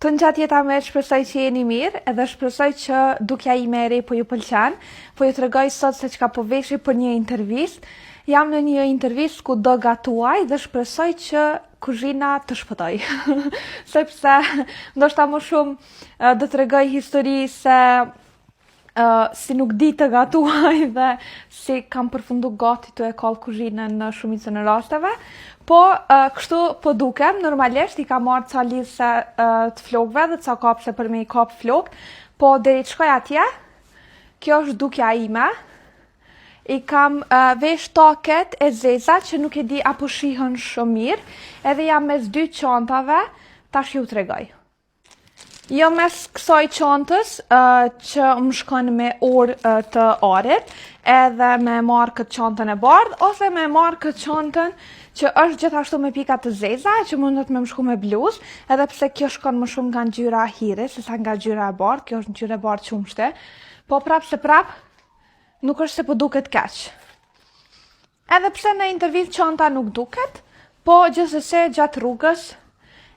Të në gjatë jeta me shpresoj që jeni mirë edhe shpresoj që dukja ime e re po ju pëlqen, po ju tregoj sot se çka po veshi për një intervistë. Jam në një intervistë ku do gatuaj dhe shpresoj që kuzhina të shpëtoj. Sepse ndoshta më shumë do tregoj histori se si nuk di të gatuaj dhe si kam përfundu gati të e koll kuzhinën në shumicën e rasteve. Po, kështu po dukem, normalisht i ka marrë ca lise të flokëve dhe ca kapse për me i kap flokë, po deri të shkoj atje, kjo është dukja ime, i kam vesh taket e zeza që nuk e di apo shihen shumë mirë, edhe jam mes dy çantave, tash ju tregoj. Jo mes kësaj çantës që më shkon me orë të arit, edhe me marrë këtë çantën e bardhë, ose me marrë këtë çantën që është gjithashtu me pika të zeza, që mundet me më shku me bluzë, edhe pse kjo shkon më shumë nga ngjyra hiri, sesa nga ngjyra e bardhë, kjo është ngjyra e bardhë qumshte, po prap se prap, nuk është se po duket keq. Edhe pse në intervistë çanta nuk duket, po gjithsesi gjatë rrugës,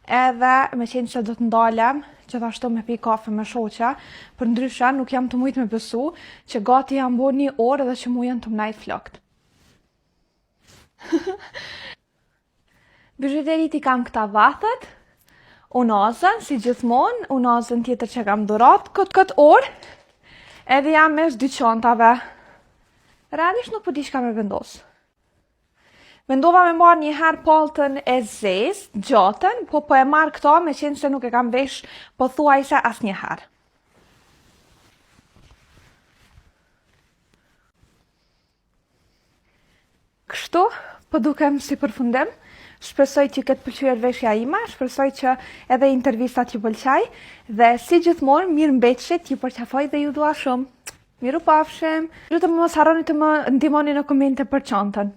edhe me qenë se do të ndalem, gjithashtu me pi kafe me shoqja, për ndryshe nuk jam të mujt me besu që gati jam bo një orë dhe që mu janë të mnajt flokt. Bizhuterit i kam këta vathet, unazën, si gjithmonë, unazën tjetër që kam durat, këtë orë, edhe jam mes dy çantave. Realisht nuk po di çka me vendos. Mendova me marrë një herë paltën e zezë, gjatën, po e marrë këta me qenë se nuk e kam vesh pothuajse asnjëherë. Kështu, po dukem si përfundim, shpresoj që këtë pëlqyer veshja ime, shpresoj që edhe intervistat ju pëlqej, dhe si gjithmonë, mirë mbetshit, ju përqafoj dhe ju dua shumë. Miru pafshim, lutem mos harroni të më ndihmoni në komente për çantën.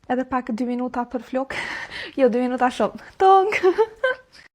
Edhe pak 2 minuta për flok, jo 2 minuta shumë. Tonk!